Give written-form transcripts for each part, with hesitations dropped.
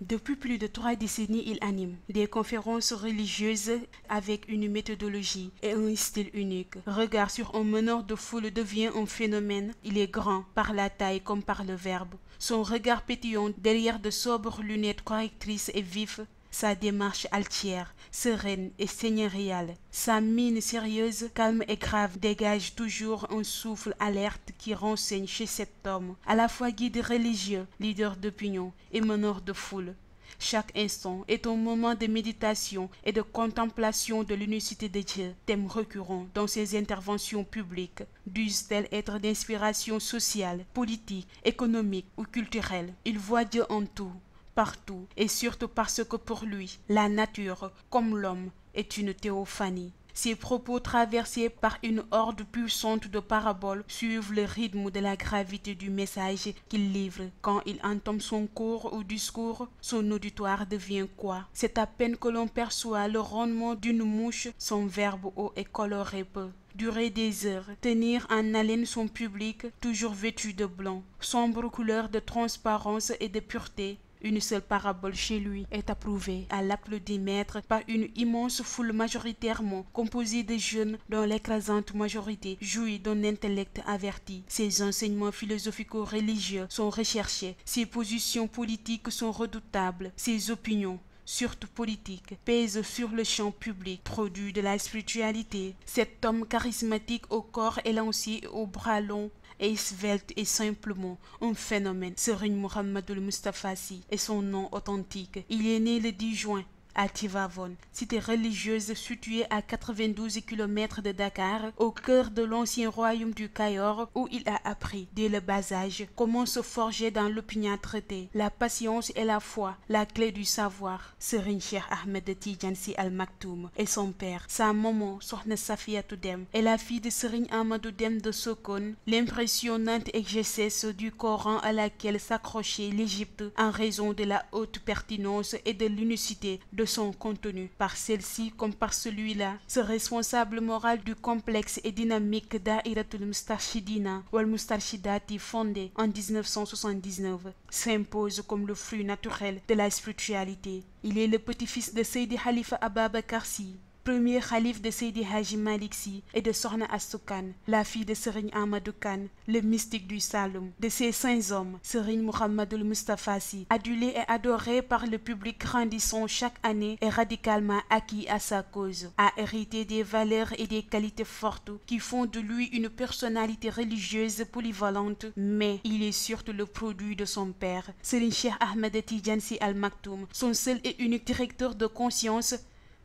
Depuis plus de 3 décennies, il anime des conférences religieuses avec une méthodologie et un style unique. Regard sur un meneur de foule devient un phénomène. Il est grand par la taille comme par le verbe. Son regard pétillant derrière de sobres lunettes correctrices et vif. Sa démarche altière, sereine et seigneuriale. Sa mine sérieuse, calme et grave dégage toujours un souffle alerte qui renseigne chez cet homme, à la fois guide religieux, leader d'opinion et meneur de foule. Chaque instant est un moment de méditation et de contemplation de l'unicité de Dieu, thème récurrent dans ses interventions publiques. Dussent-elles être d'inspiration sociale, politique, économique ou culturelle? Il voit Dieu en tout, partout, et surtout parce que pour lui, la nature, comme l'homme, est une théophanie. Ses propos traversés par une horde puissante de paraboles suivent le rythme de la gravité du message qu'il livre. Quand il entame son cours ou discours, son auditoire devient quoi? C'est à peine que l'on perçoit le rendement d'une mouche, son verbe haut et coloré peut durer des heures, tenir en haleine son public, toujours vêtu de blanc, sombre couleur de transparence et de pureté. Une seule parabole chez lui est approuvée à l'applaudimètre par une immense foule majoritairement composée de jeunes dont l'écrasante majorité jouit d'un intellect averti. Ses enseignements philosophico-religieux sont recherchés, ses positions politiques sont redoutables, ses opinions surtout politique, pèse sur le champ public, produit de la spiritualité. Cet homme charismatique au corps élancé et aux bras longs et svelte et simplement un phénomène. Serigne Mohamedou Moustapha Sy est son nom authentique. Il est né le 10 juin à Tivaouane, cité religieuse située à 92 km de Dakar, au cœur de l'ancien royaume du Cayor, où il a appris, dès le bas âge, comment se forger dans l'opiniâtreté, la patience et la foi, la clé du savoir. Serigne Cheikh Ahmed Tidiane Sy Al Maktoum et son père, sa maman, Sokhna Safiatou Dème, est la fille de Serigne Amadou Dème de Sokone, l'impressionnante exégèse du Coran à laquelle s'accrochait l'Égypte en raison de la haute pertinence et de l'unicité de son contenu, par celle-ci comme par celui-là. Ce responsable moral du complexe et dynamique Daïratul Moustarchidina ou Al-Moustarchidati fondé en 1979 s'impose comme le fruit naturel de la spiritualité. Il est le petit-fils de Seydi Khalifa Ababakar Sy, premier calife de Seydi Hadji Malick Sy et de Sokhna Astou Kane, la fille de Serigne Amadou Kane, le mystique du Saloum. De ces saints hommes, Serigne Mohamedou Moustapha Sy, adulé et adoré par le public grandissant chaque année et radicalement acquis à sa cause, a hérité des valeurs et des qualités fortes qui font de lui une personnalité religieuse polyvalente, mais il est surtout le produit de son père, Serigne Cheikh Ahmed Tidiane Sy Al Maktoum, son seul et unique directeur de conscience.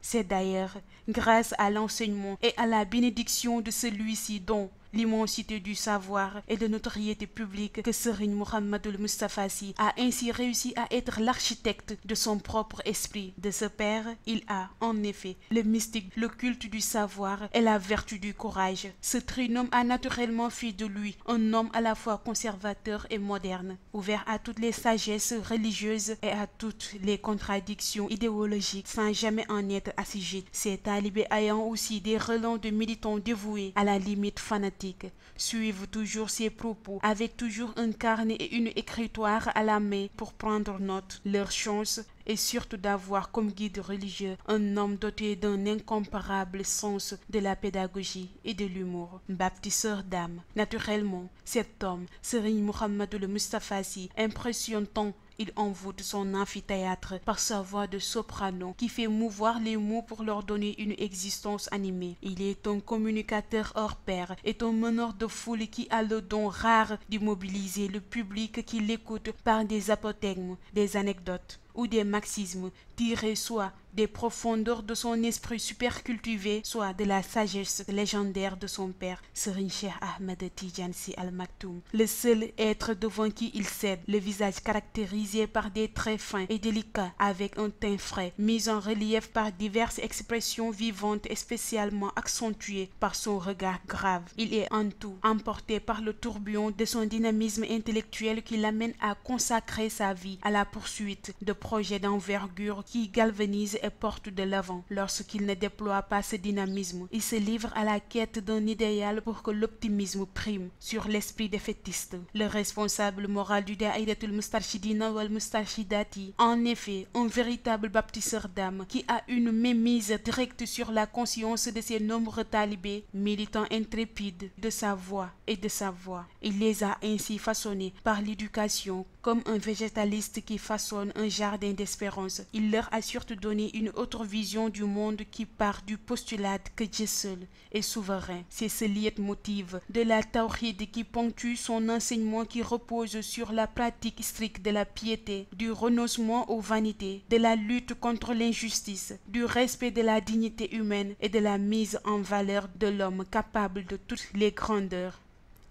C'est d'ailleurs grâce à l'enseignement et à la bénédiction de celui-ci dont l'immensité du savoir et de notoriété publique que Serigne Mohamedou Moustapha Sy a ainsi réussi à être l'architecte de son propre esprit. De ce père, il a, en effet, le mystique, le culte du savoir et la vertu du courage. Ce trinôme a naturellement fait de lui un homme à la fois conservateur et moderne, ouvert à toutes les sagesses religieuses et à toutes les contradictions idéologiques sans jamais en être assujetti. Ses talibés ayant aussi des relents de militants dévoués à la limite fanatique suivent toujours ses propos avec toujours un carnet et une écritoire à la main pour prendre note. Leur chance est surtout d'avoir comme guide religieux un homme doté d'un incomparable sens de la pédagogie et de l'humour, baptiseur d'âme. Naturellement, cet homme, Serigne Mohamedou Moustapha Sy, impressionne tant. Il envoûte son amphithéâtre par sa voix de soprano qui fait mouvoir les mots pour leur donner une existence animée. Il est un communicateur hors pair et un meneur de foule qui a le don rare d'immobiliser le public qui l'écoute par des apothègmes, des anecdotes ou des maximes tirés soit des profondeurs de son esprit supercultivé, soit de la sagesse légendaire de son père, Serigne Cheikh Ahmed Tidiane Sy Al Maktoum, le seul être devant qui il cède, le visage caractérisé par des traits fins et délicats, avec un teint frais, mis en relief par diverses expressions vivantes et spécialement accentuées par son regard grave. Il est en tout emporté par le tourbillon de son dynamisme intellectuel qui l'amène à consacrer sa vie à la poursuite de projet d'envergure qui galvanise et porte de l'avant. Lorsqu'il ne déploie pas ce dynamisme, il se livre à la quête d'un idéal pour que l'optimisme prime sur l'esprit défaitiste. Le responsable moral du Daïratul Moustarchidina wal Moustarchidati, en effet, un véritable baptiseur d'âme qui a une mainmise directe sur la conscience de ses nombreux talibés, militants intrépides de sa voix et de sa voix. Il les a ainsi façonnés par l'éducation comme un végétaliste qui façonne un jardin d'espérance. Il leur a surtout donné une autre vision du monde qui part du postulat que Dieu seul est souverain. C'est ce leitmotiv de la tawhid qui ponctue son enseignement qui repose sur la pratique stricte de la piété, du renoncement aux vanités, de la lutte contre l'injustice, du respect de la dignité humaine et de la mise en valeur de l'homme capable de toutes les grandeurs.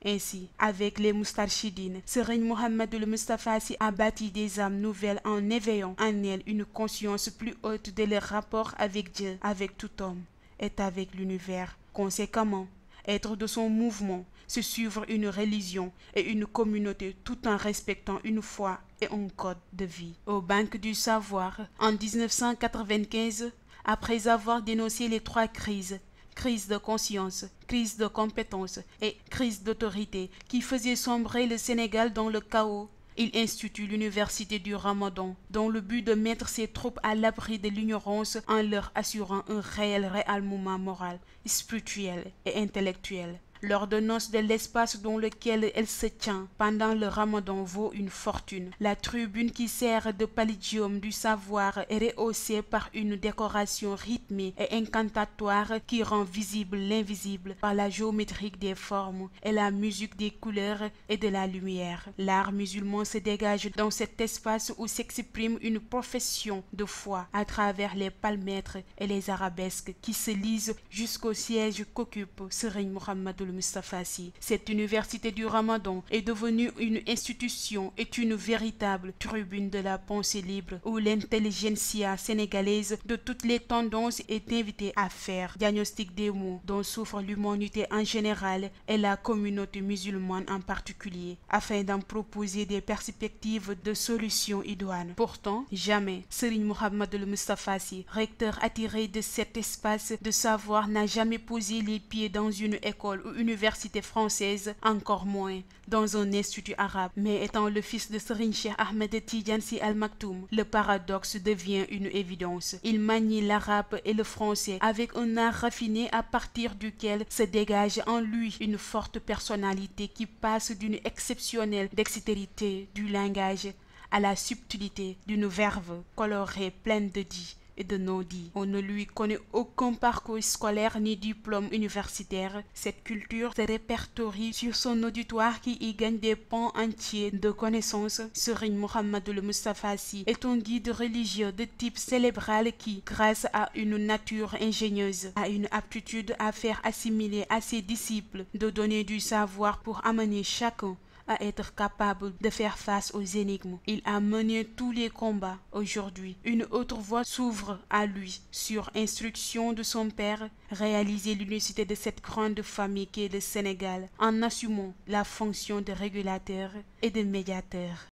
Ainsi, avec les Moustarchidines, Serigne Mohamedou Moustapha Sy a bâti des âmes nouvelles en éveillant en elles une conscience plus haute de leur rapport avec Dieu, avec tout homme et avec l'univers. Conséquemment, être de son mouvement, c'est suivre une religion et une communauté tout en respectant une foi et un code de vie. Aux banques du savoir, en 1995, après avoir dénoncé les 3 crises, crise de conscience, crise de compétence et crise d'autorité qui faisaient sombrer le Sénégal dans le chaos, il institue l'université du Ramadan, dans le but de mettre ses troupes à l'abri de l'ignorance en leur assurant un réel réarmement moral, spirituel et intellectuel. L'ordonnance de l'espace dans lequel elle se tient pendant le Ramadan vaut une fortune. La tribune qui sert de pallidium du savoir est rehaussée par une décoration rythmée et incantatoire qui rend visible l'invisible par la géométrie des formes et la musique des couleurs et de la lumière. L'art musulman se dégage dans cet espace où s'exprime une profession de foi à travers les palmètres et les arabesques qui se lisent jusqu'au siège qu'occupe Serigne Mohamedou Moustapha Sy. Cette université du Ramadan est devenue une institution et une véritable tribune de la pensée libre où l'intelligentsia sénégalaise de toutes les tendances est invitée à faire diagnostic des maux dont souffre l'humanité en général et la communauté musulmane en particulier, afin d'en proposer des perspectives de solutions idoines. Pourtant, jamais Serigne Mohamedou Moustapha Sy, recteur attiré de cet espace de savoir, n'a jamais posé les pieds dans une école ou université française, encore moins dans un institut arabe. Mais étant le fils de Serigne Cheikh Ahmed Tidiane Sy Al Maktoum, le paradoxe devient une évidence. Il manie l'arabe et le français avec un art raffiné à partir duquel se dégage en lui une forte personnalité qui passe d'une exceptionnelle dextérité du langage à la subtilité d'une verve colorée pleine de dits et de non-dits. On ne lui connaît aucun parcours scolaire ni diplôme universitaire. Cette culture se répertorie sur son auditoire qui y gagne des pans entiers de connaissances. Serigne Mohamedou Moustapha Sy est un guide religieux de type cérébral qui, grâce à une nature ingénieuse, a une aptitude à faire assimiler à ses disciples, de donner du savoir pour amener chacun à être capable de faire face aux énigmes. Il a mené tous les combats. Aujourd'hui, une autre voie s'ouvre à lui. Sur instruction de son père, réaliser l'unicité de cette grande famille qu'est le Sénégal, en assumant la fonction de régulateur et de médiateur.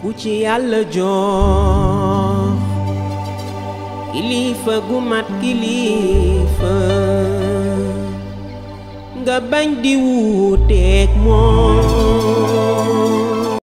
Ku ci Yàlla jox kilifa gu mat kilifa nga bañ di wuuteek moom